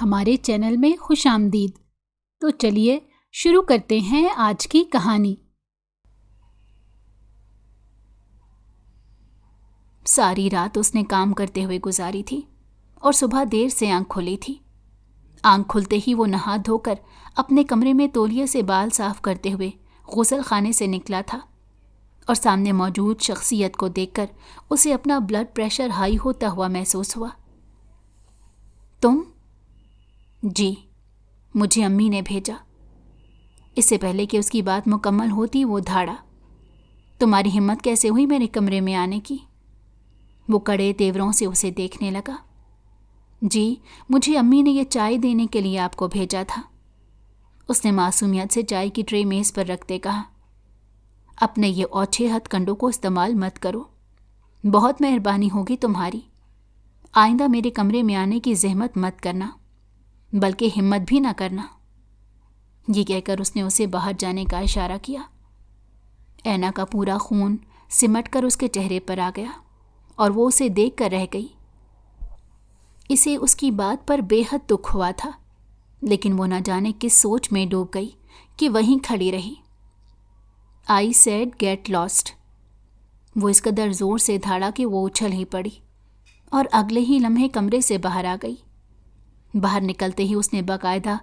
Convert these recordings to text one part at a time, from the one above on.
ہمارے چینل میں خوش آمدید۔ تو چلیے شروع کرتے ہیں آج کی کہانی۔ ساری رات اس نے کام کرتے ہوئے گزاری تھی اور صبح دیر سے آنکھ کھولی تھی۔ آنکھ کھلتے ہی وہ نہا دھو کر اپنے کمرے میں تولیے سے بال صاف کرتے ہوئے غسل خانے سے نکلا تھا اور سامنے موجود شخصیت کو دیکھ کر اسے اپنا بلڈ پریشر ہائی ہوتا ہوا محسوس ہوا۔ تم؟ جی، مجھے امی نے بھیجا۔ اس سے پہلے کہ اس کی بات مکمل ہوتی وہ دھاڑا، تمہاری ہمت کیسے ہوئی میرے کمرے میں آنے کی؟ وہ کڑے تیوروں سے اسے دیکھنے لگا۔ جی، مجھے امی نے یہ چائے دینے کے لیے آپ کو بھیجا تھا، اس نے معصومیت سے چائے کی ٹرے میز پر رکھتے کہا۔ اپنے یہ اوچھے ہتھ کنڈوں کو استعمال مت کرو، بہت مہربانی ہوگی تمہاری۔ آئندہ میرے کمرے میں آنے کی زحمت مت کرنا، بلکہ ہمت بھی نہ کرنا۔ یہ کہہ کر اس نے اسے باہر جانے کا اشارہ کیا۔ اینا کا پورا خون سمٹ کر اس کے چہرے پر آ گیا اور وہ اسے دیکھ کر رہ گئی۔ اسے اس کی بات پر بے حد دکھ ہوا تھا، لیکن وہ نہ جانے کس سوچ میں ڈوب گئی کہ وہیں کھڑی رہی۔ I said get lost. وہ اس قدر زور سے دھاڑا کہ وہ اچھل ہی پڑی اور اگلے ہی لمحے کمرے سے باہر آ گئی۔ باہر نکلتے ہی اس نے باقاعدہ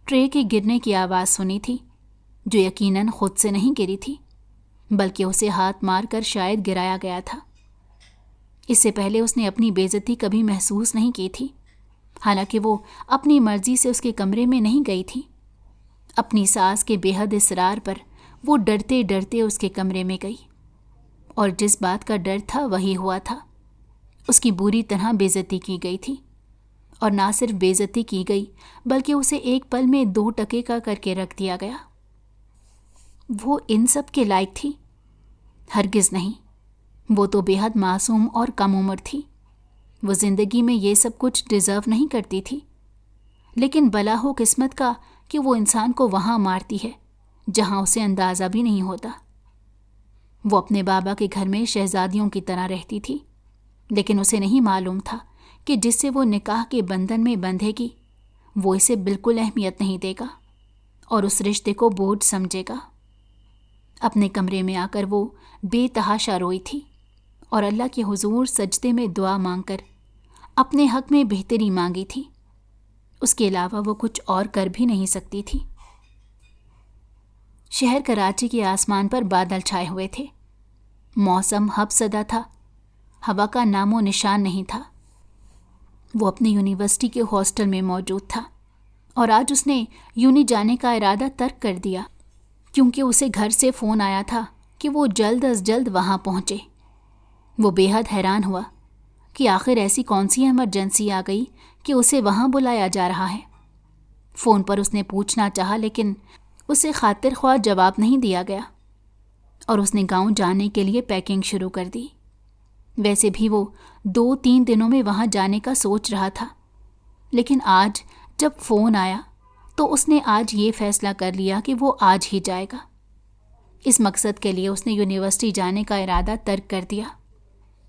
ٹرے کے گرنے کی آواز سنی تھی، جو یقیناً خود سے نہیں گری تھی، بلکہ اسے ہاتھ مار کر شاید گرایا گیا تھا۔ اس سے پہلے اس نے اپنی بے عزتی کبھی محسوس نہیں کی تھی، حالانکہ وہ اپنی مرضی سے اس کے کمرے میں نہیں گئی تھی۔ اپنی ساس کے بے حد اصرار پر وہ ڈرتے ڈرتے اس کے کمرے میں گئی، اور جس بات کا ڈر تھا وہی ہوا تھا۔ اس کی بری طرح بے عزتی کی گئی تھی، اور نہ صرف بے عزتی کی گئی بلکہ اسے ایک پل میں 2 ٹکے کا کر کے رکھ دیا گیا۔ وہ ان سب کے لائق تھی؟ ہرگز نہیں، وہ تو بے حد معصوم اور کم عمر تھی۔ وہ زندگی میں یہ سب کچھ ڈیزرو نہیں کرتی تھی، لیکن بلا ہو قسمت کا کہ وہ انسان کو وہاں مارتی ہے جہاں اسے اندازہ بھی نہیں ہوتا۔ وہ اپنے بابا کے گھر میں شہزادیوں کی طرح رہتی تھی، لیکن اسے نہیں معلوم تھا کہ جس سے وہ نکاح کے بندھن میں بندھے گی وہ اسے بالکل اہمیت نہیں دے گا اور اس رشتے کو بوجھ سمجھے گا۔ اپنے کمرے میں آ کر وہ بے تحاشا روئی تھی اور اللہ کے حضور سجدے میں دعا مانگ کر اپنے حق میں بہتری مانگی تھی۔ اس کے علاوہ وہ کچھ اور کر بھی نہیں سکتی تھی۔ شہر کراچی کے آسمان پر بادل چھائے ہوئے تھے، موسم ہب زدہ تھا، ہوا کا نام و نشان نہیں تھا۔ وہ اپنی یونیورسٹی کے ہاسٹل میں موجود تھا، اور آج اس نے یونی جانے کا ارادہ ترک کر دیا کیونکہ اسے گھر سے فون آیا تھا کہ وہ جلد از جلد وہاں پہنچے۔ وہ بے حد حیران ہوا کہ آخر ایسی کون سی ایمرجنسی آ گئی کہ اسے وہاں بلایا جا رہا ہے۔ فون پر اس نے پوچھنا چاہا، لیکن اسے خاطر خواہ جواب نہیں دیا گیا، اور اس نے گاؤں جانے کے لیے پیکنگ شروع کر دی۔ ویسے بھی وہ 2-3 دنوں میں وہاں جانے کا سوچ رہا تھا، لیکن آج جب فون آیا تو اس نے آج یہ فیصلہ کر لیا کہ وہ آج ہی جائے گا۔ اس مقصد کے لیے اس نے یونیورسٹی جانے کا ارادہ ترک کر دیا۔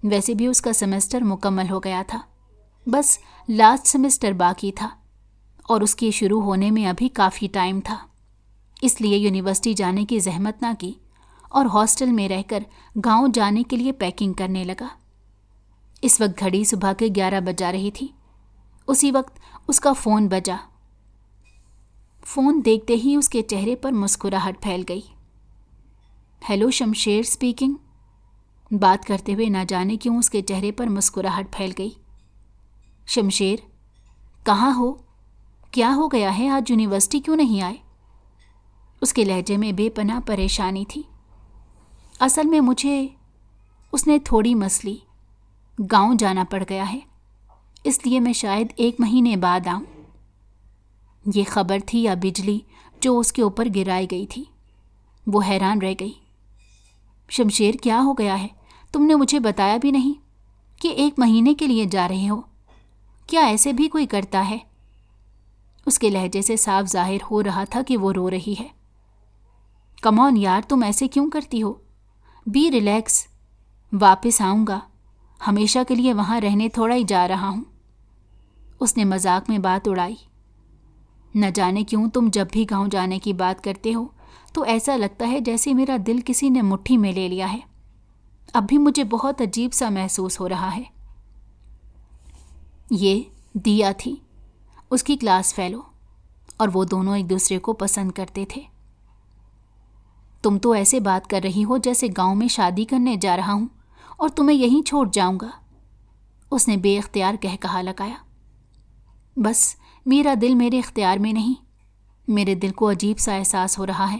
ویسے بھی اس کا سیمسٹر مکمل ہو گیا تھا، بس لاسٹ سیمسٹر باقی تھا، اور اس کے شروع ہونے میں ابھی کافی ٹائم تھا۔ اس لیے یونیورسٹی جانے کی زحمت نہ کی اور ہاسٹل میں رہ کر گاؤں جانے کے لیے پیکنگ کرنے لگا۔ اس وقت گھڑی صبح کے 11 بجا رہی تھی۔ اسی وقت اس کا فون بجا۔ فون دیکھتے ہی اس کے چہرے پر مسکراہٹ پھیل گئی۔ ہیلو، شمشیر سپیکنگ۔ بات کرتے ہوئے نہ جانے کیوں اس کے چہرے پر مسکراہٹ پھیل گئی۔ شمشیر، کہاں ہو؟ کیا ہو گیا ہے؟ آج یونیورسٹی کیوں نہیں آئے؟ اس کے لہجے میں بے پناہ پریشانی تھی۔ اصل میں مجھے، اس نے تھوڑی مسلی، گاؤں جانا پڑ گیا ہے، اس لیے میں شاید 1 مہینے بعد آؤں۔ یہ خبر تھی یا بجلی جو اس کے اوپر گرائی گئی تھی؟ وہ حیران رہ گئی۔ شمشیر، کیا ہو گیا ہے؟ تم نے مجھے بتایا بھی نہیں کہ 1 مہینے کے لیے جا رہے ہو۔ کیا ایسے بھی کوئی کرتا ہے؟ اس کے لہجے سے صاف ظاہر ہو رہا تھا کہ وہ رو رہی ہے۔ کم آن یار، تم ایسے کیوں کرتی ہو؟ بی ریلیکس، واپس آؤں گا، ہمیشہ کے لیے وہاں رہنے تھوڑا ہی جا رہا ہوں۔ اس نے مذاق میں بات اڑائی نہ جانے کیوں تم جب بھی گاؤں جانے کی بات کرتے ہو تو ایسا لگتا ہے جیسے میرا دل کسی نے مٹھی میں لے لیا ہے۔ اب بھی مجھے بہت عجیب سا محسوس ہو رہا ہے۔ یہ دیا تھی، اس کی کلاس فیلو، اور وہ دونوں ایک دوسرے کو پسند کرتے تھے۔ تم تو ایسے بات کر رہی ہو جیسے گاؤں میں شادی کرنے جا رہا ہوں اور تمہیں یہیں چھوڑ جاؤں گا، اس نے بے اختیار کہا لگایا۔ بس میرا دل میرے اختیار میں نہیں، میرے دل کو عجیب سا احساس ہو رہا ہے۔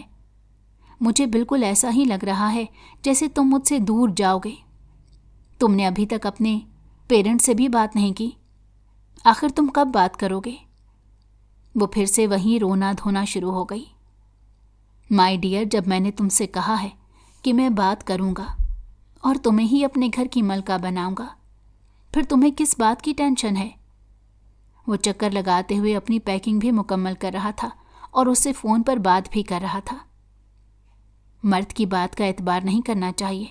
مجھے بالکل ایسا ہی لگ رہا ہے جیسے تم مجھ سے دور جاؤ گے۔ تم نے ابھی تک اپنے پیرنٹ سے بھی بات نہیں کی، آخر تم کب بات کرو گے؟ وہ پھر سے وہیں رونا دھونا شروع ہو گئی۔ مائی ڈیئر، جب میں نے تم سے کہا ہے کہ میں بات کروں گا اور تمہیں ہی اپنے گھر کی ملکہ بناؤں گا، پھر تمہیں کس بات کی ٹینشن ہے؟ وہ چکر لگاتے ہوئے اپنی پیکنگ بھی مکمل کر رہا تھا اور اس سے فون پر بات بھی کر رہا تھا۔ مرد کی بات کا اعتبار نہیں کرنا چاہیے،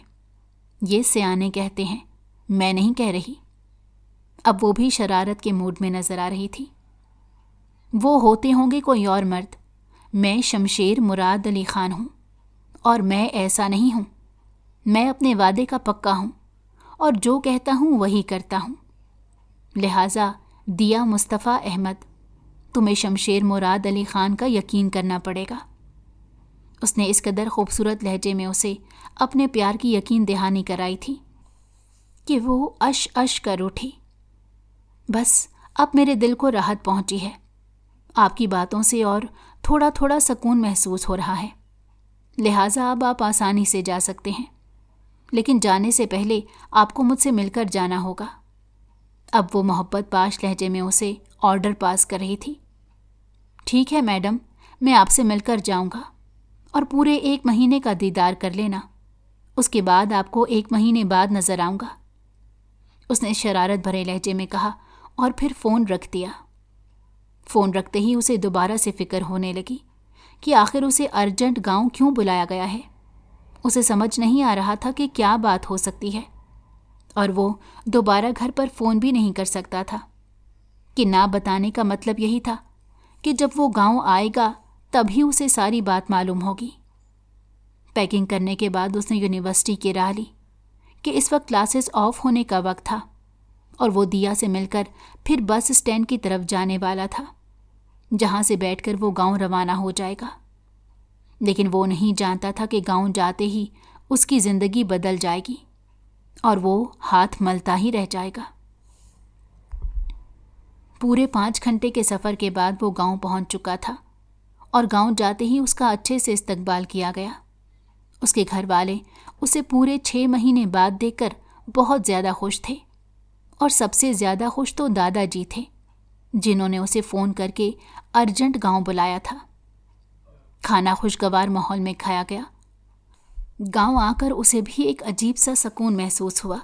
یہ سیانے کہتے ہیں، میں نہیں کہہ رہی۔ اب وہ بھی شرارت کے موڈ میں نظر آ رہی تھی۔ وہ ہوتے ہوں گے کوئی اور مرد، میں شمشیر مراد علی خان ہوں، اور میں ایسا نہیں ہوں۔ میں اپنے وعدے کا پکا ہوں اور جو کہتا ہوں وہی کرتا ہوں۔ لہٰذا دیا مصطفیٰ احمد، تمہیں شمشیر مراد علی خان کا یقین کرنا پڑے گا۔ اس نے اس قدر خوبصورت لہجے میں اسے اپنے پیار کی یقین دہانی کرائی تھی کہ وہ اش اش کر اٹھی۔ بس اب میرے دل کو راحت پہنچی ہے، آپ کی باتوں سے اور تھوڑا تھوڑا سکون محسوس ہو رہا ہے، لہٰذا اب آپ آسانی سے جا سکتے ہیں، لیکن جانے سے پہلے آپ کو مجھ سے مل کر جانا ہوگا۔ اب وہ محبت پاش لہجے میں اسے آرڈر پاس کر رہی تھی۔ ٹھیک ہے میڈم، میں آپ سے مل کر جاؤں گا اور پورے 1 مہینے کا دیدار کر لینا، اس کے بعد آپ کو 1 مہینے بعد نظر آؤں گا، اس نے شرارت بھرے لہجے میں کہا اور پھر فون رکھ دیا۔ فون رکھتے ہی اسے دوبارہ سے فکر ہونے لگی کہ آخر اسے ارجنٹ گاؤں کیوں بلایا گیا ہے۔ اسے سمجھ نہیں آ رہا تھا کہ کیا بات ہو سکتی ہے، اور وہ دوبارہ گھر پر فون بھی نہیں کر سکتا تھا کہ نہ بتانے کا مطلب یہی تھا کہ جب وہ گاؤں آئے گا تبھی اسے ساری بات معلوم ہوگی۔ پیکنگ کرنے کے بعد اس نے یونیورسٹی کی راہ لی کہ اس وقت کلاسز آف ہونے کا وقت تھا، اور وہ دیا سے مل کر پھر بس اسٹینڈ کی طرف جانے والا تھا، جہاں سے بیٹھ کر وہ گاؤں روانہ ہو جائے گا۔ لیکن وہ نہیں جانتا تھا کہ گاؤں جاتے ہی اس کی زندگی بدل جائے گی اور وہ ہاتھ ملتا ہی رہ جائے گا۔ پورے 5 گھنٹے کے سفر کے بعد وہ گاؤں پہنچ چکا تھا، اور گاؤں جاتے ہی اس کا اچھے سے استقبال کیا گیا۔ اس کے گھر والے اسے پورے 6 مہینے بعد دیکھ کر بہت زیادہ خوش تھے، اور سب سے زیادہ خوش تو دادا جی تھے، جنہوں نے اسے فون کر کے ارجنٹ گاؤں بلایا تھا۔ کھانا خوشگوار ماحول میں کھایا گیا۔ گاؤں آ کر اسے بھی ایک عجیب سا سکون محسوس ہوا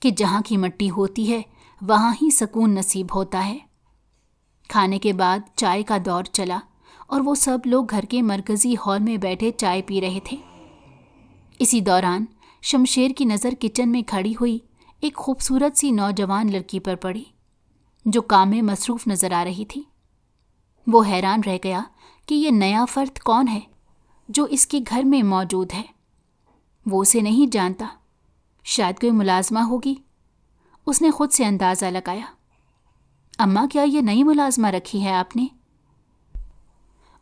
کہ جہاں کی مٹی ہوتی ہے وہاں ہی سکون نصیب ہوتا ہے۔ کھانے کے بعد چائے کا دور چلا اور وہ سب لوگ گھر کے مرکزی ہال میں بیٹھے چائے پی رہے تھے۔ اسی دوران شمشیر کی نظر کچن میں کھڑی ہوئی ایک خوبصورت سی نوجوان لڑکی پر پڑی جو کام میں مصروف نظر آ رہی تھی۔ وہ حیران رہ گیا کہ یہ نیا فرد کون ہے جو اس کے گھر میں موجود ہے۔ وہ اسے نہیں جانتا، شاید کوئی ملازمہ ہوگی، اس نے خود سے اندازہ لگایا۔ اماں، کیا یہ نئی ملازمہ رکھی ہے آپ نے؟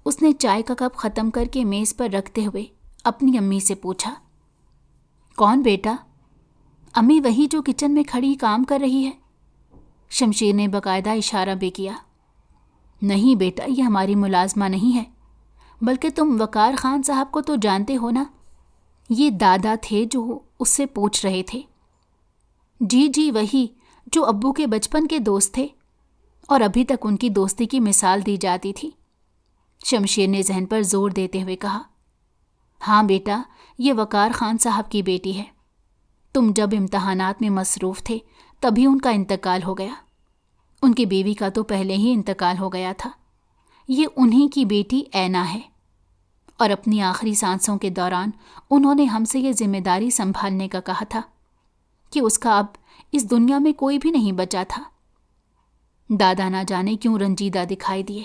اس نے چائے کا کپ ختم کر کے میز پر رکھتے ہوئے اپنی امی سے پوچھا۔ کون بیٹا؟ امی وہی جو کچن میں کھڑی کام کر رہی ہے۔ شمشیر نے باقاعدہ اشارہ بھی کیا۔ نہیں بیٹا، یہ ہماری ملازمہ نہیں ہے، بلکہ تم وقار خان صاحب کو تو جانتے ہو نا؟ یہ دادا تھے جو اس سے پوچھ رہے تھے۔ جی جی، وہی جو ابو کے بچپن کے دوست تھے، اور ابھی تک ان کی دوستی کی مثال دی جاتی تھی۔ شمشیر نے ذہن پر زور دیتے ہوئے کہا۔ ہاں بیٹا، یہ وقار خان صاحب کی بیٹی ہے۔ تم جب امتحانات میں مصروف تھے تبھی ان کا انتقال ہو گیا۔ ان کی بیوی کا تو پہلے ہی انتقال ہو گیا تھا۔ یہ انہی کی بیٹی اینا ہے، اور اپنی آخری سانسوں کے دوران انہوں نے ہم سے یہ ذمہ داری سنبھالنے کا کہا تھا کہ اس کا اب اس دنیا میں کوئی بھی نہیں بچا تھا۔ دادا نہ جانے کیوں رنجیدہ دکھائی دیے۔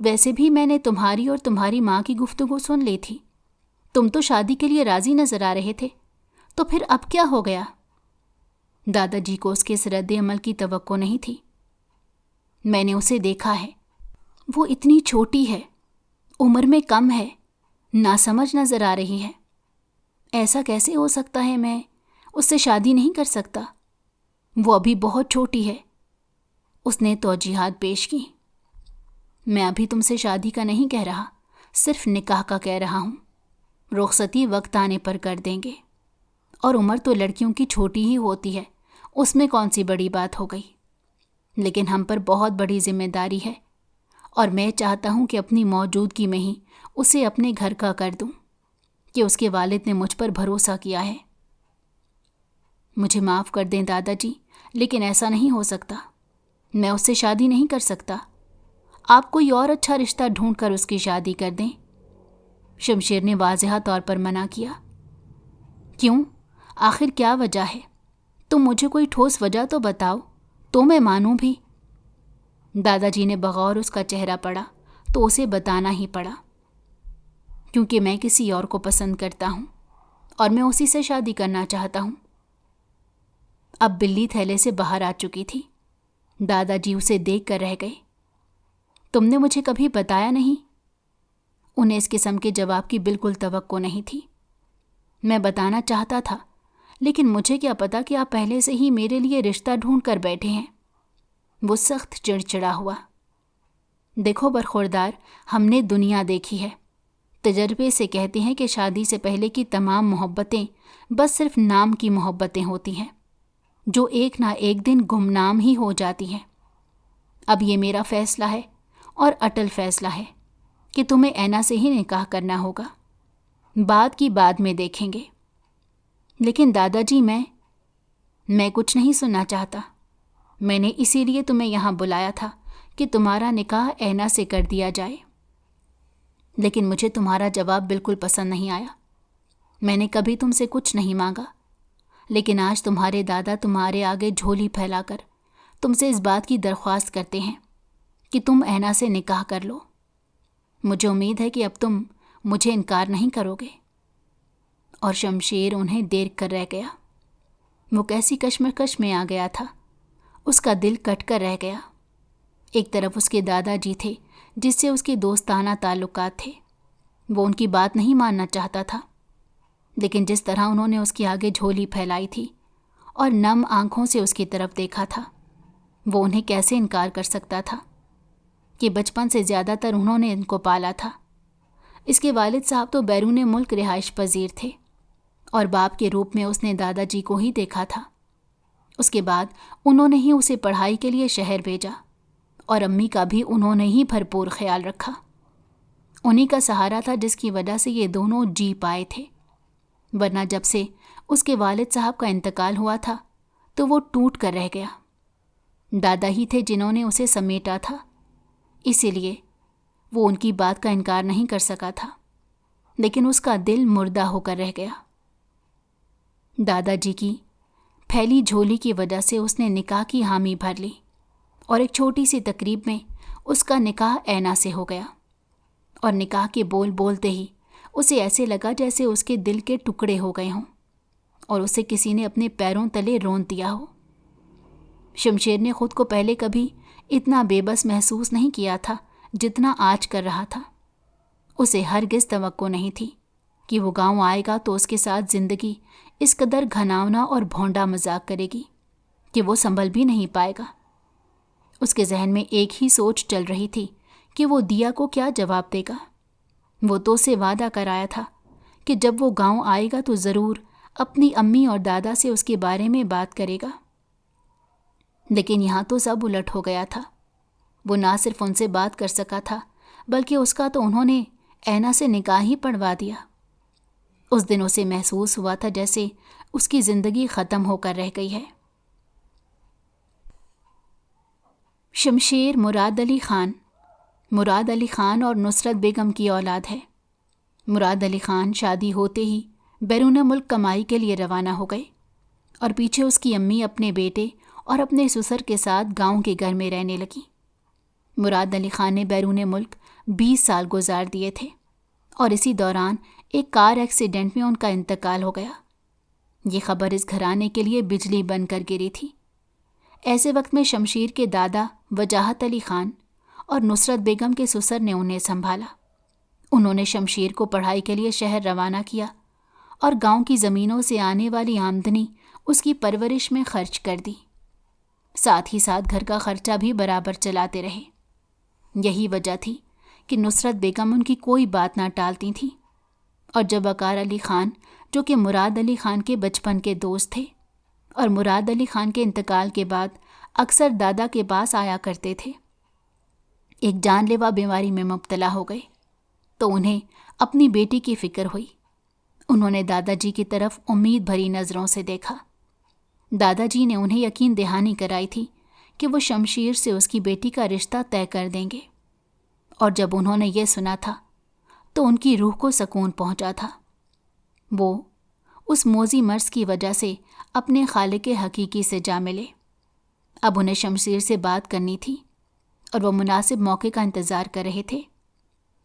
ویسے بھی میں نے تمہاری اور تمہاری ماں کی گفتگو سن لی تھی. تم تو شادی کے لیے راضی نظر آ رہے تھے، تو پھر اب کیا ہو گیا؟ دادا جی کو اس کے اس رد عمل کی توقع نہیں تھی. میں نے اسے دیکھا ہے، وہ اتنی چھوٹی ہے، عمر میں کم ہے، ناسمجھ نظر آ رہی ہے. ایسا کیسے ہو سکتا ہے میں اس سے شادی نہیں کر سکتا؟ وہ ابھی بہت چھوٹی ہے. اس نے توجیحات پیش کی. میں ابھی تم سے شادی کا نہیں کہہ رہا، صرف نکاح کا کہہ رہا ہوں. رخصتی وقت آنے پر کر دیں گے، اور عمر تو لڑکیوں کی چھوٹی ہی ہوتی ہے، اس میں کون سی بڑی بات ہو گئی. لیکن ہم پر بہت بڑی ذمہ داری ہے، اور میں چاہتا ہوں کہ اپنی موجودگی میں ہی اسے اپنے گھر کا کر دوں کہ اس کے والد نے مجھ پر بھروسہ کیا ہے. مجھے معاف کر دیں دادا جی، لیکن ایسا نہیں ہو سکتا. میں اس سے شادی نہیں کر سکتا. آپ کوئی اور اچھا رشتہ ڈھونڈ کر اس کی شادی کر دیں. شمشیر نے واضح طور پر منع کیا. کیوں؟ آخر کیا وجہ ہے؟ تم مجھے کوئی ٹھوس وجہ تو بتاؤ تو میں مانوں بھی. دادا جی نے بغور اس کا چہرہ پڑھا تو اسے بتانا ہی پڑا. کیونکہ میں کسی اور کو پسند کرتا ہوں اور میں اسی سے شادی کرنا چاہتا ہوں. اب بلی تھیلے سے باہر آ چکی تھی. دادا جی اسے دیکھ کر رہ گئے. تم نے مجھے کبھی بتایا نہیں؟ انہیں اس قسم کے جواب کی بالکل توقع نہیں تھی. میں بتانا چاہتا تھا، لیکن مجھے کیا پتا کہ آپ پہلے سے ہی میرے لیے رشتہ ڈھونڈ کر بیٹھے ہیں. وہ سخت چڑچڑا ہوا. دیکھو برخوردار، ہم نے دنیا دیکھی ہے. تجربے سے کہتے ہیں کہ شادی سے پہلے کی تمام محبتیں بس صرف نام کی محبتیں ہوتی ہیں، جو ایک نہ ایک دن گمنام ہی ہو جاتی ہیں. اب یہ میرا فیصلہ ہے، اور اٹل فیصلہ ہے، کہ تمہیں اینا سے ہی نکاح کرنا ہوگا. بعد کی بعد میں دیکھیں گے. لیکن دادا جی میں کچھ نہیں سننا چاہتا. میں نے اسی لیے تمہیں یہاں بلایا تھا کہ تمہارا نکاح اینا سے کر دیا جائے. لیکن مجھے تمہارا جواب بالکل پسند نہیں آیا. میں نے کبھی تم سے کچھ نہیں مانگا، لیکن آج تمہارے دادا تمہارے آگے جھولی پھیلا کر تم سے اس بات کی درخواست کرتے ہیں کہ تم اینا سے نکاح کر لو. مجھے امید ہے کہ اب تم مجھے انکار نہیں کرو گے. اور شمشیر انہیں دیکھ کر رہ گیا. وہ کیسی کشمکش میں آ گیا تھا. اس کا دل کٹ کر رہ گیا. ایک طرف اس کے دادا جی تھے جس سے اس کے دوستانہ تعلقات تھے. وہ ان کی بات نہیں ماننا چاہتا تھا، لیکن جس طرح انہوں نے اس کے آگے جھولی پھیلائی تھی اور نم آنکھوں سے اس کی طرف دیکھا تھا، وہ انہیں کیسے انکار کر سکتا تھا کہ بچپن سے زیادہ تر انہوں نے ان کو پالا تھا. اس کے والد صاحب تو بیرون ملک رہائش پذیر تھے، اور باپ کے روپ میں اس نے دادا جی کو ہی دیکھا تھا. اس کے بعد انہوں نے ہی اسے پڑھائی کے لیے شہر بھیجا، اور امی کا بھی انہوں نے ہی بھرپور خیال رکھا. انہی کا سہارا تھا جس کی وجہ سے یہ دونوں جی پائے تھے. ورنہ جب سے اس کے والد صاحب کا انتقال ہوا تھا تو وہ ٹوٹ کر رہ گیا. دادا ہی تھے جنہوں نے اسے سمیٹا تھا، اسی لیے وہ ان کی بات کا انکار نہیں کر سکا تھا. لیکن اس کا دل مردہ ہو کر رہ گیا. دادا جی کی پھیلی جھولی کی وجہ سے اس نے نکاح کی حامی بھر لی، اور ایک چھوٹی سی تقریب میں اس کا نکاح اینا سے ہو گیا. اور نکاح کے بول بولتے ہی اسے ایسے لگا جیسے اس کے دل کے ٹکڑے ہو گئے ہوں، اور اسے کسی نے اپنے پیروں تلے رون دیا ہو. شمشیر نے خود کو پہلے کبھی اتنا بے بس محسوس نہیں کیا تھا جتنا آج کر رہا تھا. اسے ہرگز توقع نہیں تھی کہ وہ گاؤں آئے گا تو اس کے ساتھ زندگی اس قدر گھناؤنا اور بھونڈا مذاق کرے گی کہ وہ سنبھل بھی نہیں پائے گا. اس کے ذہن میں ایک ہی سوچ چل رہی تھی کہ وہ دیا کو کیا جواب دے گا. وہ تو اسے وعدہ کرایا تھا کہ جب وہ گاؤں آئے گا تو ضرور اپنی امی اور دادا سے اس کے بارے میں بات کرے گا. لیکن یہاں تو سب الٹ ہو گیا تھا. وہ نہ صرف ان سے بات کر سکا تھا، بلکہ اس کا تو انہوں نے اینا سے نکاح ہی پڑھوا دیا. اس دن اسے محسوس ہوا تھا جیسے اس کی زندگی ختم ہو کر رہ گئی ہے. شمشیر مراد علی خان اور نصرت بیگم کی اولاد ہے. مراد علی خان شادی ہوتے ہی بیرون ملک کمائی کے لیے روانہ ہو گئے، اور پیچھے اس کی امی اپنے بیٹے اور اپنے سسر کے ساتھ گاؤں کے گھر میں رہنے لگی. مراد علی خان نے بیرون ملک 20 سال گزار دیے تھے اور اسی دوران ایک کار ایکسیڈنٹ میں ان کا انتقال ہو گیا۔ یہ خبر اس گھرانے کے لیے بجلی بن کر گری تھی۔ ایسے وقت میں شمشیر کے دادا وجاہت علی خان اور نصرت بیگم کے سسر نے انہیں سنبھالا۔ انہوں نے شمشیر کو پڑھائی کے لیے شہر روانہ کیا اور گاؤں کی زمینوں سے آنے والی آمدنی اس کی پرورش میں خرچ کر دی۔ ساتھ ہی ساتھ گھر کا خرچہ بھی برابر چلاتے رہے۔ یہی وجہ تھی کہ نصرت بیگم ان کی کوئی بات نہ ٹالتی تھیں، اور جب وقار علی خان، جو کہ مراد علی خان کے بچپن کے دوست تھے اور مراد علی خان کے انتقال کے بعد اکثر دادا کے پاس آیا کرتے تھے، ایک جان لیوا بیماری میں مبتلا ہو گئے تو انہیں اپنی بیٹی کی فکر ہوئی۔ انہوں نے دادا جی کی طرف امید بھری نظروں سے دیکھا۔ دادا جی نے انہیں یقین دہانی کرائی تھی کہ وہ شمشیر سے اس کی بیٹی کا رشتہ طے کر دیں گے، اور جب انہوں نے یہ سنا تھا تو ان کی روح کو سکون پہنچا تھا۔ وہ اس موذی مرض کی وجہ سے اپنے خالق حقیقی سے جا ملے۔ اب انہیں شمشیر سے بات کرنی تھی اور وہ مناسب موقع کا انتظار کر رہے تھے۔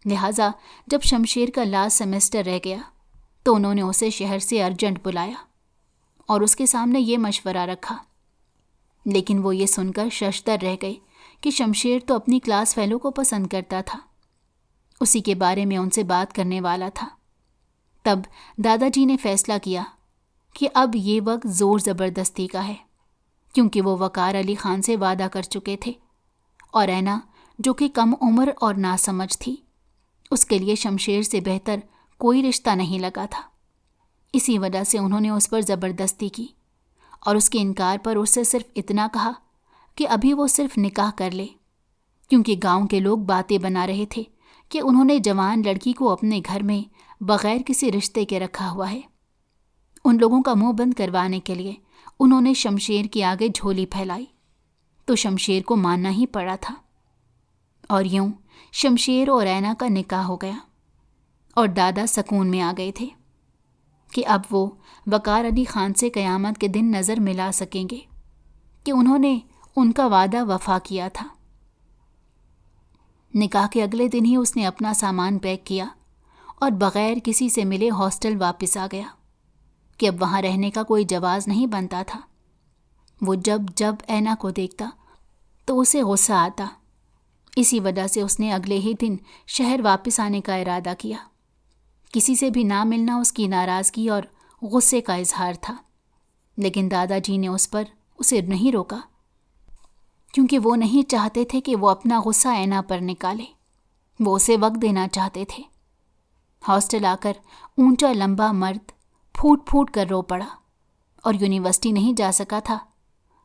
لہٰذا جب شمشیر کا لاسٹ سیمسٹر رہ گیا تو انہوں نے اسے شہر سے ارجنٹ بلایا اور اس کے سامنے یہ مشورہ رکھا، لیکن وہ یہ سن کر ششدر رہ گئے کہ شمشیر تو اپنی کلاس فیلو کو پسند کرتا تھا، اسی کے بارے میں ان سے بات کرنے والا تھا۔ تب دادا جی نے فیصلہ کیا کہ اب یہ وقت زور زبردستی کا ہے، کیونکہ وہ وقار علی خان سے وعدہ کر چکے تھے، اور اینا جو کہ کم عمر اور ناسمجھ تھی، اس کے لیے شمشیر سے بہتر کوئی رشتہ نہیں لگا تھا۔ اسی وجہ سے انہوں نے اس پر زبردستی کی اور اس کے انکار پر اس سے صرف اتنا کہا کہ ابھی وہ صرف نکاح کر لے، کیونکہ گاؤں کے لوگ باتیں بنا رہے تھے کہ انہوں نے جوان لڑکی کو اپنے گھر میں بغیر کسی رشتے کے رکھا ہوا ہے۔ ان لوگوں کا منہ بند کروانے کے لیے انہوں نے شمشیر کے آگے جھولی پھیلائی تو شمشیر کو ماننا ہی پڑا تھا، اور یوں شمشیر اور اینا کا نکاح ہو گیا، اور دادا سکون میں آ گئے تھے کہ اب وہ وقار علی خان سے قیامت کے دن نظر ملا سکیں گے کہ انہوں نے ان کا وعدہ وفا کیا تھا۔ نکاح کے اگلے دن ہی اس نے اپنا سامان پیک کیا اور بغیر کسی سے ملے ہاسٹل واپس آ گیا کہ اب وہاں رہنے کا کوئی جواز نہیں بنتا تھا۔ وہ جب جب اینا کو دیکھتا تو اسے غصہ آتا، اسی وجہ سے اس نے اگلے ہی دن شہر واپس آنے کا ارادہ کیا۔ کسی سے بھی نہ ملنا اس کی ناراضگی اور غصے کا اظہار تھا، لیکن دادا جی نے اسے نہیں روکا، کیونکہ وہ نہیں چاہتے تھے کہ وہ اپنا غصہ اینا پر نکالے۔ وہ اسے وقت دینا چاہتے تھے۔ ہاسٹل آ کر اونچا لمبا مرد پھوٹ پھوٹ کر رو پڑا اور یونیورسٹی نہیں جا سکا تھا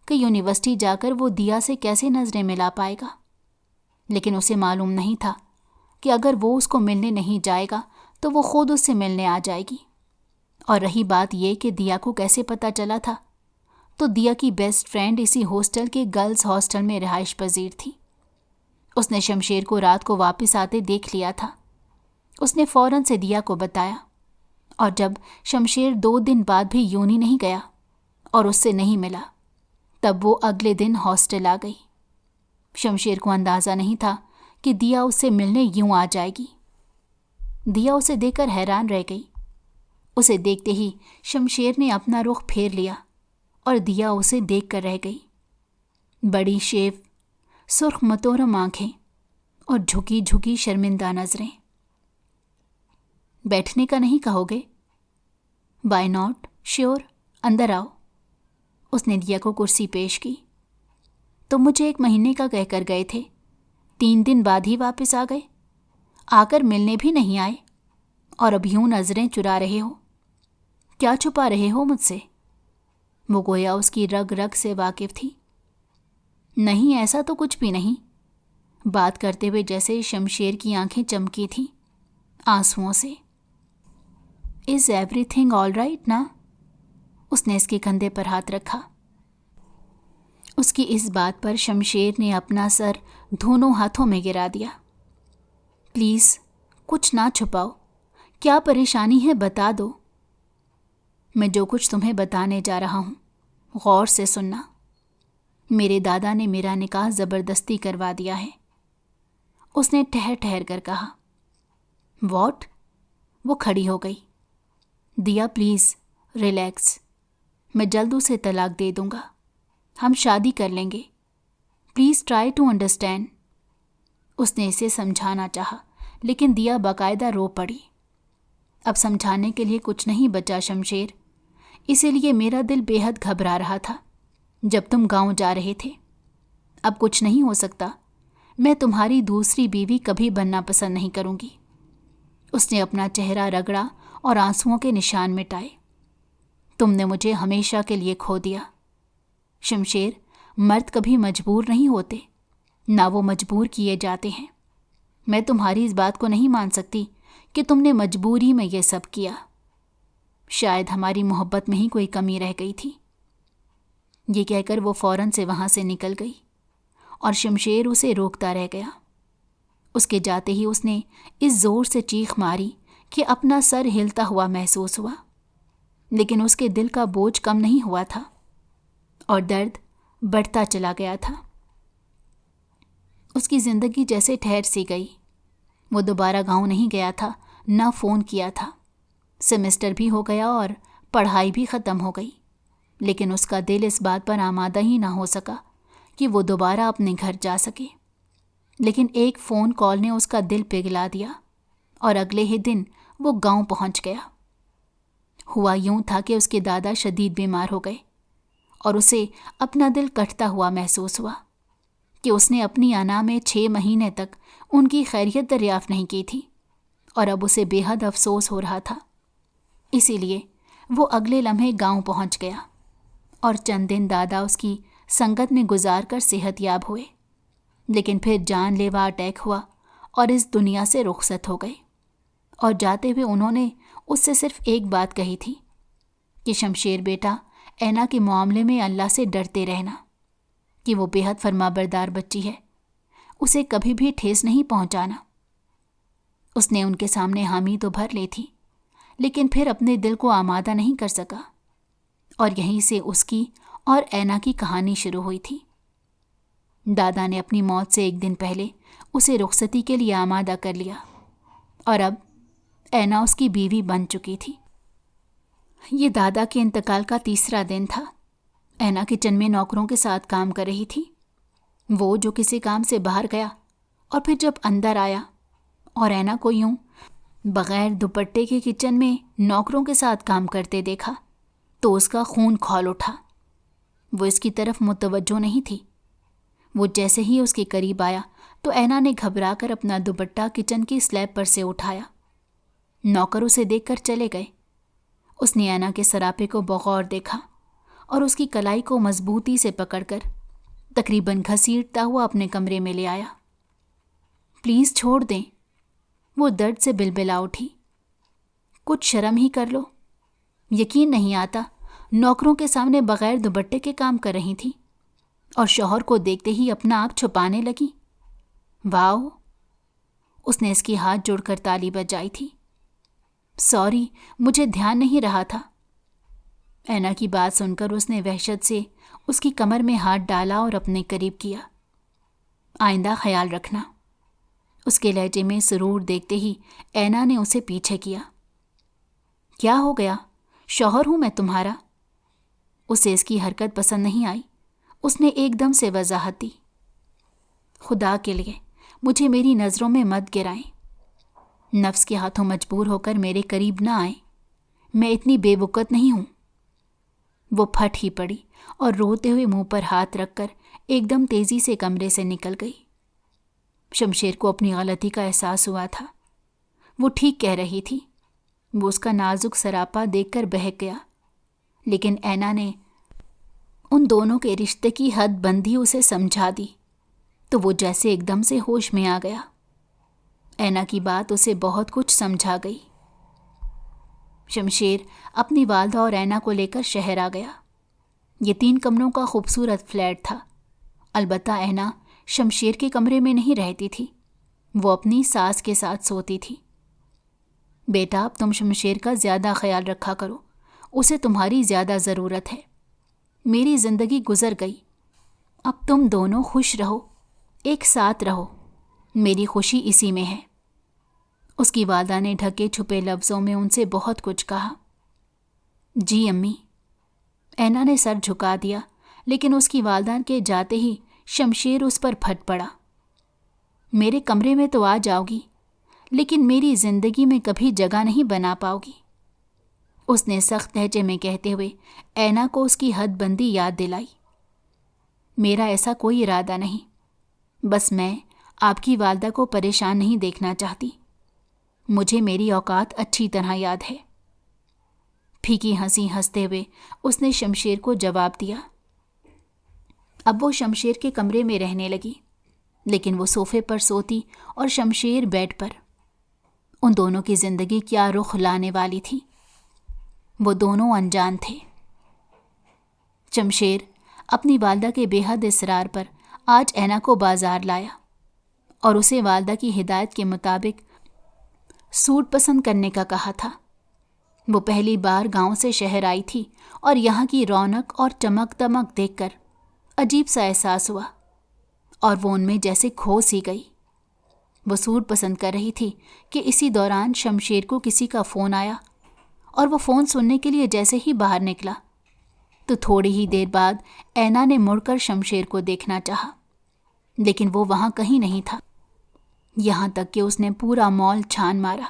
کہ یونیورسٹی جا کر وہ دیا سے کیسے نظریں ملا پائے گا، لیکن اسے معلوم نہیں تھا کہ اگر وہ اس کو ملنے نہیں جائے گا تو وہ خود اس سے ملنے آ جائے گی۔ اور رہی بات یہ کہ دیا کو کیسے پتہ چلا تھا، تو دیا کی بیسٹ فرینڈ اسی ہاسٹل کے گرلز ہاسٹل میں رہائش پذیر تھی۔ اس نے شمشیر کو رات کو واپس آتے دیکھ لیا تھا۔ اس نے فوراً سے دیا کو بتایا، اور جب شمشیر 2 دن بعد بھی یونی نہیں گیا اور اس سے نہیں ملا، تب وہ اگلے دن ہاسٹل آ گئی۔ شمشیر کو اندازہ نہیں تھا کہ دیا اس سے ملنے یوں آ جائے گی۔ دیا اسے دیکھ کر حیران رہ گئی۔ اسے دیکھتے ہی شمشیر نے اپنا رخ پھیر لیا اور دیا اسے دیکھ کر رہ گئی۔ بڑی شیو، سرخ متورم آنکھیں اور جھکی جھکی شرمندہ نظریں۔ بیٹھنے کا نہیں کہو گے؟ وائی ناٹ، شیور، اندر آؤ۔ اس نے دیا کو کرسی پیش کی۔ تم مجھے 1 مہینے کا کہہ کر گئے تھے، 3 دن بعد ہی واپس آ گئے، آ کر ملنے بھی نہیں آئے، اور اب یوں نظریں چرا رہے ہو۔ کیا چھپا رہے ہو مجھ سے؟ وہ گویا اس کی رگ رگ سے واقف تھی۔ نہیں، ایسا تو کچھ بھی نہیں، بات کرتے ہوئے جیسے شمشیر کی آنکھیں چمکی تھیں آنسوؤں سے۔ Is every thing all right نا؟ اس نے اس کے کندھے پر ہاتھ رکھا۔ اس کی اس بات پر شمشیر نے اپنا سر دونوں ہاتھوں میں گرا دیا۔ پلیز کچھ نہ چھپاؤ، کیا پریشانی ہے بتا دو۔ میں جو کچھ تمہیں بتانے جا رہا ہوں غور سے سننا۔ میرے دادا نے میرا نکاح زبردستی کروا دیا ہے، اس نے ٹھہر ٹھہر کر کہا۔ واٹ؟ وہ کھڑی ہو گئی۔ دیا پلیز ریلیکس، میں جلد اسے طلاق دے دوں گا، ہم شادی کر لیں گے، پلیز ٹرائی ٹو انڈرسٹینڈ۔ اس نے اسے سمجھانا چاہا لیکن دیا باقاعدہ رو پڑی۔ اب سمجھانے کے لیے کچھ نہیں بچا شمشیر، اسی لیے میرا دل بے حد گھبرا رہا تھا جب تم گاؤں جا رہے تھے۔ اب کچھ نہیں ہو سکتا، میں تمہاری دوسری بیوی کبھی بننا پسند نہیں کروں گی۔ اس نے اپنا چہرہ رگڑا اور آنسوؤں کے نشان مٹائے۔ تم نے مجھے ہمیشہ کے لیے کھو دیا۔ شمشیر، مرد کبھی مجبور نہیں ہوتے، نہ وہ مجبور کیے جاتے ہیں۔ میں تمہاری اس بات کو نہیں مان سکتی کہ تم نے مجبوری میں یہ سب کیا۔ شاید ہماری محبت میں ہی کوئی کمی رہ گئی تھی۔ یہ کہہ کر وہ فوراً سے وہاں سے نکل گئی اور شمشیر اسے روکتا رہ گیا۔ اس کے جاتے ہی اس نے اس زور سے چیخ ماری کہ اپنا سر ہلتا ہوا محسوس ہوا، لیکن اس کے دل کا بوجھ کم نہیں ہوا تھا اور درد بڑھتا چلا گیا تھا۔ اس کی زندگی جیسے ٹھہر سی گئی۔ وہ دوبارہ گاؤں نہیں گیا تھا، نہ فون کیا تھا۔ سیمسٹر بھی ہو گیا اور پڑھائی بھی ختم ہو گئی، لیکن اس کا دل اس بات پر آمادہ ہی نہ ہو سکا کہ وہ دوبارہ اپنے گھر جا سکے۔ لیکن ایک فون کال نے اس کا دل پگھلا دیا اور اگلے ہی دن وہ گاؤں پہنچ گیا۔ ہوا یوں تھا کہ اس کے دادا شدید بیمار ہو گئے اور اسے اپنا دل کٹتا ہوا محسوس ہوا کہ اس نے اپنی انا میں 6 مہینے تک ان کی خیریت دریافت نہیں کی تھی اور اب اسے بے حد افسوس ہو رہا تھا۔ اسی لیے وہ اگلے لمحے گاؤں پہنچ گیا اور چند دن دادا اس کی سنگت میں گزار کر صحت یاب ہوئے، لیکن پھر جان لیوا اٹیک ہوا اور اس دنیا سے رخصت ہو گئے۔ اور جاتے ہوئے انہوں نے اس سے صرف ایک بات کہی تھی کہ شمشیر بیٹا، اینا کے معاملے میں اللہ سے ڈرتے رہنا کہ وہ بے حد فرما بردار بچی ہے، اسے کبھی بھی ٹھیس نہیں پہنچانا۔ اس نے ان کے سامنے حامی تو بھر لی تھی، لیکن پھر اپنے دل کو آمادہ نہیں کر سکا، اور یہیں سے اس کی اور اینا کی کہانی شروع ہوئی تھی۔ دادا نے اپنی موت سے 1 دن پہلے اسے رخصتی کے لیے آمادہ کر لیا اور اب اینا اس کی بیوی بن چکی تھی۔ یہ دادا کے انتقال کا 3را دن تھا۔ اینا کچن میں نوکروں کے ساتھ کام کر رہی تھی۔ وہ جو کسی کام سے باہر گیا اور پھر جب اندر آیا اور اینا کو یوں بغیر دوپٹے کے کچن میں نوکروں کے ساتھ کام کرتے دیکھا تو اس کا خون کھول اٹھا۔ وہ اس کی طرف متوجہ نہیں تھی۔ وہ جیسے ہی اس کے قریب آیا تو اینا نے گھبرا کر اپنا دوپٹہ کچن کی سلیب پر سے اٹھایا۔ نوکر اسے دیکھ کر چلے گئے۔ اس نے اینا کے سراپے کو بغور دیکھا اور اس کی کلائی کو مضبوطی سے پکڑ کر تقریباً گھسیٹتا ہوا اپنے کمرے میں لے آیا۔ پلیز چھوڑ دیں، وہ درد سے بلبلا اٹھی۔ کچھ شرم ہی کر لو، یقین نہیں آتا نوکروں کے سامنے بغیر دوپٹے کے کام کر رہی تھی اور شوہر کو دیکھتے ہی اپنا آپ چھپانے لگی۔ واؤ! اس نے اس کی ہاتھ جوڑ کر تالی بجائی تھی۔ سوری، مجھے دھیان نہیں رہا تھا۔ اینا کی بات سن کر اس نے وحشت سے اس کی کمر میں ہاتھ ڈالا اور اپنے قریب کیا۔ آئندہ خیال رکھنا۔ اس کے لہجے میں سرور دیکھتے ہی اینا نے اسے پیچھے کیا۔ کیا ہو گیا؟ شوہر ہوں میں تمہارا۔ اسے اس کی حرکت پسند نہیں آئی۔ اس نے ایک دم سے وضاحت دی۔ خدا کے لیے مجھے میری نظروں میں مت گرائیں، نفس کے ہاتھوں مجبور ہو کر میرے قریب نہ آئیں، میں اتنی بے وقت نہیں ہوں۔ وہ پھٹ ہی پڑی اور روتے ہوئے منہ پر ہاتھ رکھ کر ایک دم تیزی سے کمرے سے نکل گئی۔ شمشیر کو اپنی غلطی کا احساس ہوا تھا۔ وہ ٹھیک کہہ رہی تھی۔ وہ اس کا نازک سراپا دیکھ کر بہک گیا، لیکن اینا نے ان دونوں کے رشتے کی حد بندی اسے سمجھا دی تو وہ جیسے ایک دم سے ہوش میں آ گیا۔ اینا کی بات اسے بہت کچھ سمجھا گئی۔ شمشیر اپنی والدہ اور اینا کو لے کر شہر آ گیا۔ یہ 3 کمروں کا خوبصورت فلیٹ تھا۔ البتہ اینا شمشیر کے کمرے میں نہیں رہتی تھی، وہ اپنی ساس کے ساتھ سوتی تھی۔ بیٹا، اب تم شمشیر کا زیادہ خیال رکھا کرو، اسے تمہاری زیادہ ضرورت ہے۔ میری زندگی گزر گئی، اب تم دونوں خوش رہو، ایک ساتھ رہو، میری خوشی اسی میں ہے۔ اس کی والدہ نے ڈھکے چھپے لفظوں میں ان سے بہت کچھ کہا۔ جی امی۔ اینا نے سر جھکا دیا، لیکن اس کی والدہ کے جاتے ہی شمشیر اس پر پھٹ پڑا۔ میرے کمرے میں تو آ جاؤ گی، لیکن میری زندگی میں کبھی جگہ نہیں بنا پاؤ گی، اس نے سخت لہجے میں کہتے ہوئے اینا کو اس کی حد بندی یاد دلائی۔ میرا ایسا کوئی ارادہ نہیں، بس میں آپ کی والدہ کو پریشان نہیں دیکھنا چاہتی۔ مجھے میری اوقات اچھی طرح یاد ہے۔ پھیکی ہنسی ہنستے ہوئے اس نے شمشیر کو جواب دیا۔ اب وہ شمشیر کے کمرے میں رہنے لگی، لیکن وہ صوفے پر سوتی اور شمشیر بیڈ پر۔ ان دونوں کی زندگی کیا رخ لانے والی تھی، وہ دونوں انجان تھے۔ شمشیر اپنی والدہ کے بے حد اصرار پر آج اینا کو بازار لایا اور اسے والدہ کی ہدایت کے مطابق سوٹ پسند کرنے کا کہا تھا۔ وہ پہلی بار گاؤں سے شہر آئی تھی اور یہاں کی رونق اور چمک دمک دیکھ کر عجیب سا احساس ہوا اور وہ ان میں جیسے کھو سی گئی۔ وہ سوٹ پسند کر رہی تھی کہ اسی دوران شمشیر کو کسی کا فون آیا اور وہ فون سننے کے لیے جیسے ہی باہر نکلا تو تھوڑی ہی دیر بعد اینا نے مڑ کر شمشیر کو دیکھنا چاہا، لیکن وہ وہاں کہیں نہیں تھا۔ یہاں تک کہ اس نے پورا مال چھان مارا،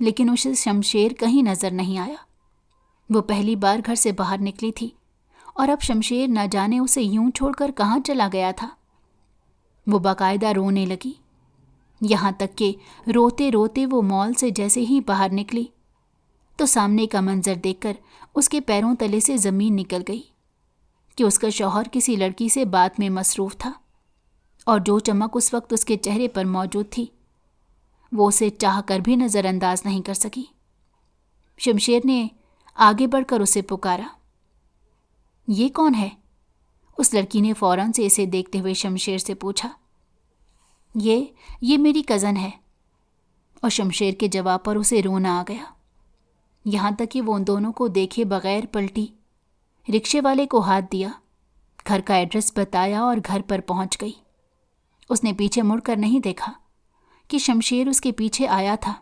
لیکن اسے شمشیر کہیں نظر نہیں آیا۔ وہ پہلی بار گھر سے باہر نکلی تھی اور اب شمشیر نہ جانے اسے یوں چھوڑ کر کہاں چلا گیا تھا۔ وہ باقاعدہ رونے لگی، یہاں تک کہ روتے روتے وہ مال سے جیسے ہی باہر نکلی تو سامنے کا منظر دیکھ کر اس کے پیروں تلے سے زمین نکل گئی کہ اس کا شوہر کسی لڑکی سے بات میں مصروف تھا، اور جو چمک اس وقت اس کے چہرے پر موجود تھی وہ اسے چاہ کر بھی نظر انداز نہیں کر سکی۔ شمشیر نے آگے بڑھ کر اسے پکارا۔ یہ کون ہے؟ اس لڑکی نے فوراً سے اسے دیکھتے ہوئے شمشیر سے پوچھا۔ یہ میری کزن ہے، اور شمشیر کے جواب پر اسے رونا آ گیا، یہاں تک کہ وہ ان دونوں کو دیکھے بغیر پلٹی، رکشے والے کو ہاتھ دیا، گھر کا ایڈریس بتایا اور گھر پر پہنچ گئی۔ اس نے پیچھے مڑ کر نہیں دیکھا کہ شمشیر اس کے پیچھے آیا تھا،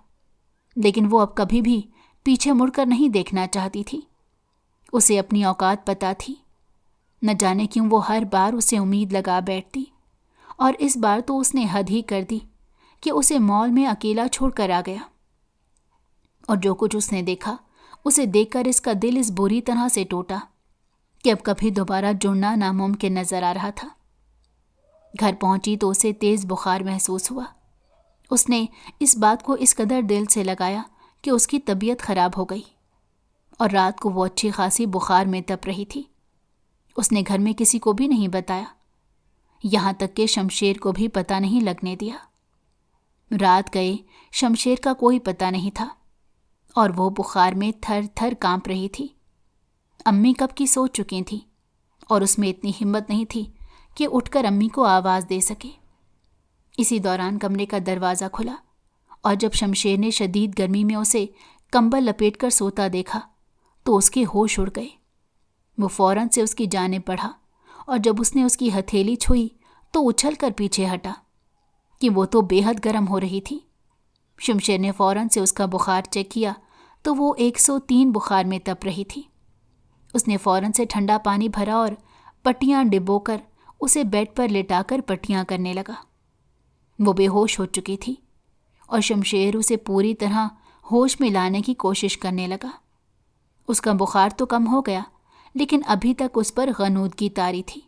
لیکن وہ اب کبھی بھی پیچھے مڑ کر نہیں دیکھنا چاہتی تھی۔ اسے اپنی اوقات پتہ تھی، نہ جانے کیوں وہ ہر بار اسے امید لگا بیٹھتی، اور اس بار تو اس نے حد ہی کر دی کہ اسے مال میں اکیلا چھوڑ کر آ گیا، اور جو کچھ اس نے دیکھا اسے دیکھ کر اس کا دل اس بری طرح سے ٹوٹا کہ اب کبھی دوبارہ جڑنا ناممکن نظر آ رہا تھا۔ گھر پہنچی تو اسے تیز بخار محسوس ہوا۔ اس نے اس بات کو اس قدر دل سے لگایا کہ اس کی طبیعت خراب ہو گئی، اور رات کو وہ اچھی خاصی بخار میں تپ رہی تھی۔ اس نے گھر میں کسی کو بھی نہیں بتایا، یہاں تک کہ شمشیر کو بھی پتہ نہیں لگنے دیا۔ رات گئے، شمشیر کا کوئی پتہ نہیں تھا، اور وہ بخار میں تھر تھر کانپ رہی تھی۔ امی کب کی سو چکی تھیں، اور اس میں اتنی ہمت نہیں تھی کہ اٹھ کر امی کو آواز دے سکے۔ اسی دوران کمرے کا دروازہ کھلا، اور جب شمشیر نے شدید گرمی میں اسے کمبل لپیٹ کر سوتا دیکھا تو اس کے ہوش اڑ گئے۔ وہ فوراً سے اس کی جانب بڑھا، اور جب اس نے اس کی ہتھیلی چھوئی تو اچھل کر پیچھے ہٹا کہ وہ تو بے حد گرم ہو رہی تھی۔ شمشیر نے فوراً سے اس کا بخار چیک کیا تو وہ 103 بخار میں تپ رہی تھی۔ اس نے فوراً سے ٹھنڈا پانی بھرا اور پٹیاں ڈبو کر اسے بیڈ پر لٹا کر پٹیاں کرنے لگا۔ وہ بے ہوش ہو چکی تھی، اور شمشیر اسے پوری طرح ہوش میں لانے کی کوشش کرنے لگا۔ اس کا بخار تو کم ہو گیا، لیکن ابھی تک اس پر غنودگی طاری تھی،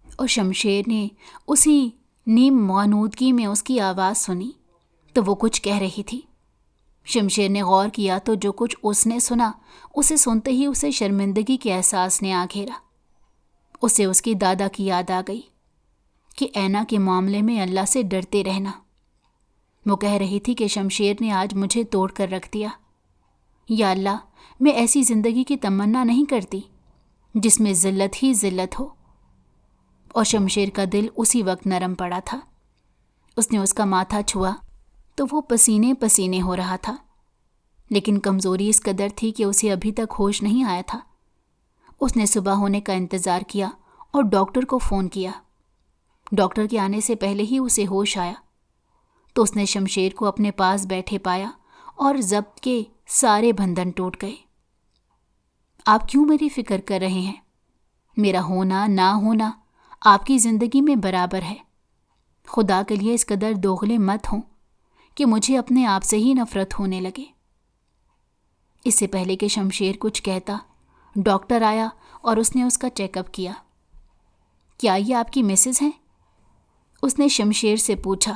اور شمشیر نے اسی نیم غنودگی میں اس کی آواز سنی تو وہ کچھ کہہ رہی تھی۔ شمشیر نے غور کیا تو جو کچھ اس نے سنا، اسے سنتے ہی اسے شرمندگی کے احساس نے آ گھیرا۔ اسے اس کی دادا کی یاد آ گئی کہ اینا کے معاملے میں اللہ سے ڈرتے رہنا۔ وہ کہہ رہی تھی کہ شمشیر نے آج مجھے توڑ کر رکھ دیا۔ یا اللہ، میں ایسی زندگی کی تمنا نہیں کرتی جس میں ذلت ہی ذلت ہو۔ اور شمشیر کا دل اسی وقت نرم پڑا تھا۔ اس نے اس کا ماتھا چھوا تو وہ پسینے پسینے ہو رہا تھا، لیکن کمزوری اس قدر تھی کہ اسے ابھی تک ہوش نہیں آیا تھا۔ اس نے صبح ہونے کا انتظار کیا اور ڈاکٹر کو فون کیا۔ ڈاکٹر کے آنے سے پہلے ہی اسے ہوش آیا تو اس نے شمشیر کو اپنے پاس بیٹھے پایا اور ضبط کے سارے بندھن ٹوٹ گئے۔ آپ کیوں میری فکر کر رہے ہیں؟ میرا ہونا نہ ہونا آپ کی زندگی میں برابر ہے۔ خدا کے لیے اس قدر دوغلے مت ہوں کہ مجھے اپنے آپ سے ہی نفرت ہونے لگے۔ اس سے پہلے کہ شمشیر کچھ کہتا، ڈاکٹر آیا اور اس نے اس کا چیک اپ کیا۔ کیا یہ آپ کی مسز ہیں؟ اس نے شمشیر سے پوچھا۔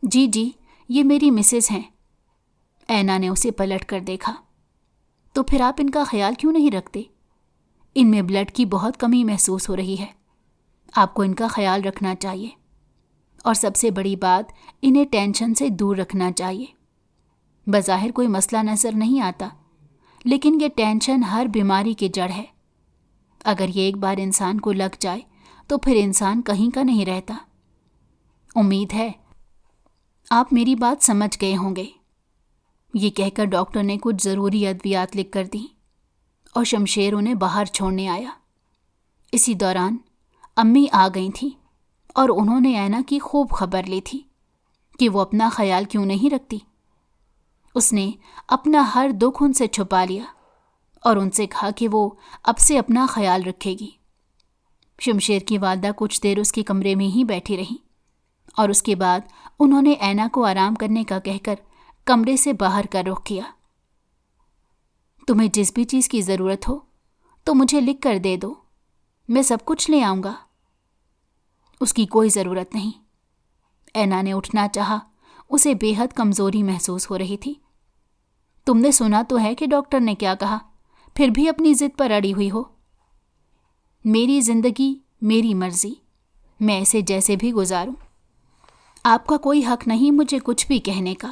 جی جی، یہ میری مسز ہیں۔ اینا نے اسے پلٹ کر دیکھا۔ تو پھر آپ ان کا خیال کیوں نہیں رکھتے؟ ان میں بلڈ کی بہت کمی محسوس ہو رہی ہے، آپ کو ان کا خیال رکھنا چاہیے، اور سب سے بڑی بات انہیں ٹینشن سے دور رکھنا چاہیے۔ بظاہر کوئی مسئلہ نظر نہیں آتا، لیکن یہ ٹینشن ہر بیماری کی جڑ ہے۔ اگر یہ ایک بار انسان کو لگ جائے تو پھر انسان کہیں کا نہیں رہتا۔ امید ہے آپ میری بات سمجھ گئے ہوں گے۔ یہ کہہ کر ڈاکٹر نے کچھ ضروری ادویات لکھ کر دیں اور شمشیر انہیں باہر چھوڑنے آیا۔ اسی دوران امی آ گئی تھیں اور انہوں نے اینا کی خوب خبر لی تھی کہ وہ اپنا خیال کیوں نہیں رکھتی۔ اس نے اپنا ہر دکھ ان سے چھپا لیا اور ان سے کہا کہ وہ اب سے اپنا خیال رکھے گی۔ شمشیر کی والدہ کچھ دیر اس کے کمرے میں ہی بیٹھی رہیں اور اس کے بعد انہوں نے اینا کو آرام کرنے کا کہہ کر کمرے سے باہر کا رخ کیا۔ تمہیں جس بھی چیز کی ضرورت ہو تو مجھے لکھ کر دے دو، میں سب کچھ لے آؤں گا۔ اس کی کوئی ضرورت نہیں۔ اینا نے اٹھنا چاہا، اسے بے حد کمزوری محسوس ہو رہی تھی۔ تم نے سنا تو ہے کہ ڈاکٹر نے کیا کہا، پھر بھی اپنی ضد پر اڑی ہوئی ہو۔ میری زندگی میری مرضی، میں اسے جیسے بھی گزاروں، آپ کا کوئی حق نہیں مجھے کچھ بھی کہنے کا۔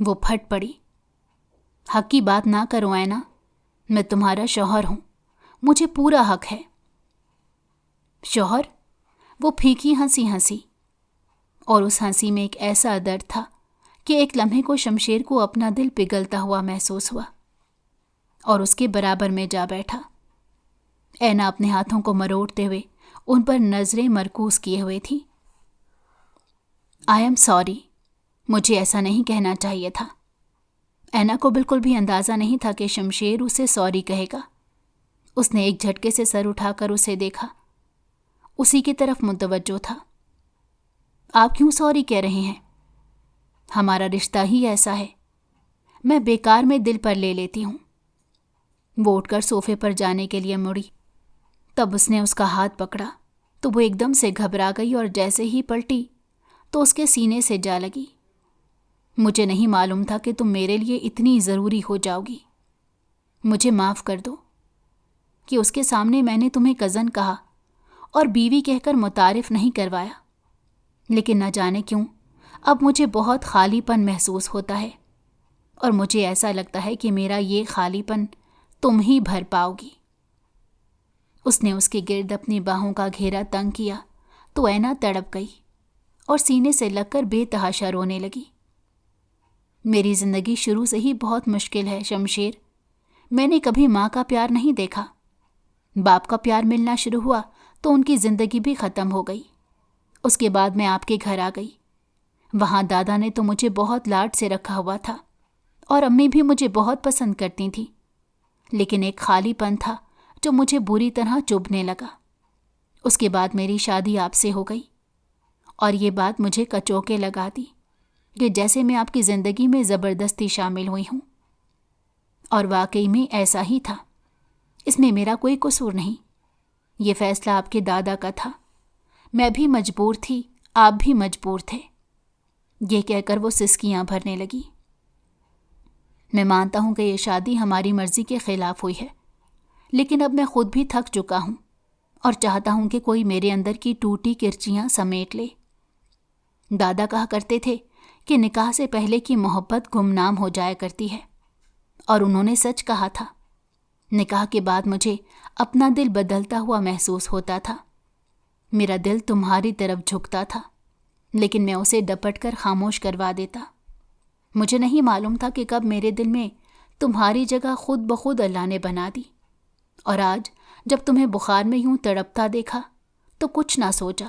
وہ پھٹ پڑی۔ حق کی بات نہ کرو اینا، میں تمہارا شوہر ہوں، مجھے پورا حق ہے۔ شوہر؟ وہ پھیکی ہنسی ہنسی، اور اس ہنسی میں ایک ایسا درد تھا کہ ایک لمحے کو شمشیر کو اپنا دل پگھلتا ہوا محسوس ہوا اور اس کے برابر میں جا بیٹھا۔ اینا اپنے ہاتھوں کو مروڑتے ہوئے ان پر نظریں مرکوز کیے ہوئے تھی۔ آئی ایم سوری، مجھے ایسا نہیں کہنا چاہیے تھا۔ اینا کو بالکل بھی اندازہ نہیں تھا کہ شمشیر اسے سوری کہے گا۔ اس نے ایک جھٹکے سے سر اٹھا کر اسے دیکھا، اسی کی طرف متوجہ تھا۔ آپ کیوں سوری کہہ رہے ہیں؟ ہمارا رشتہ ہی ایسا ہے، میں بیکار میں دل پر لے لیتی ہوں۔ وہ اٹھ کر صوفے پر جانے کے لیے مڑی، تب اس نے اس کا ہاتھ پکڑا تو وہ ایک دم سے گھبرا گئی اور جیسے ہی پلٹی تو اس کے سینے سے جا لگی۔ مجھے نہیں معلوم تھا کہ تم میرے لیے اتنی ضروری ہو جاؤ گی۔ مجھے معاف کر دو کہ اس کے سامنے میں نے تمہیں کزن کہا اور بیوی کہہ کر متعارف نہیں کروایا، لیکن نہ جانے کیوں اب مجھے بہت خالی پن محسوس ہوتا ہے، اور مجھے ایسا لگتا ہے کہ میرا یہ خالی پن تم ہی بھر پاؤ گی۔ اس نے اس کے گرد اپنی باہوں کا گھیرا تنگ کیا تو اینا تڑپ گئی اور سینے سے لگ کر بے تحاشا رونے لگی۔ میری زندگی شروع سے ہی بہت مشکل ہے شمشیر، میں نے کبھی ماں کا پیار نہیں دیکھا۔ باپ کا پیار ملنا شروع ہوا تو ان کی زندگی بھی ختم ہو گئی۔ اس کے بعد میں آپ کے گھر آ گئی، وہاں دادا نے تو مجھے بہت لاڈ سے رکھا ہوا تھا اور امی بھی مجھے بہت پسند کرتی تھیں، لیکن ایک خالی پن تھا جو مجھے بری طرح چبھنے لگا۔ اس کے بعد میری شادی آپ سے ہو گئی اور یہ بات مجھے کچوکے لگا دی کہ جیسے میں آپ کی زندگی میں زبردستی شامل ہوئی ہوں، اور واقعی میں ایسا ہی تھا۔ اس میں میرا کوئی قصور نہیں، یہ فیصلہ آپ کے دادا کا تھا۔ میں بھی مجبور تھی، آپ بھی مجبور تھے۔ یہ کہہ کر وہ سسکیاں بھرنے لگی۔ میں مانتا ہوں کہ یہ شادی ہماری مرضی کے خلاف ہوئی ہے، لیکن اب میں خود بھی تھک چکا ہوں اور چاہتا ہوں کہ کوئی میرے اندر کی ٹوٹی کرچیاں سمیٹ لے۔ دادا کہا کرتے تھے کہ نکاح سے پہلے کی محبت گمنام ہو جایا کرتی ہے، اور انہوں نے سچ کہا تھا۔ نکاح کے بعد مجھے اپنا دل بدلتا ہوا محسوس ہوتا تھا۔ میرا دل تمہاری طرف جھکتا تھا، لیکن میں اسے ڈپٹ کر خاموش کروا دیتا۔ مجھے نہیں معلوم تھا کہ کب میرے دل میں تمہاری جگہ خود بخود اللہ نے بنا دی، اور آج جب تمہیں بخار میں یوں تڑپتا دیکھا تو کچھ نہ سوچا،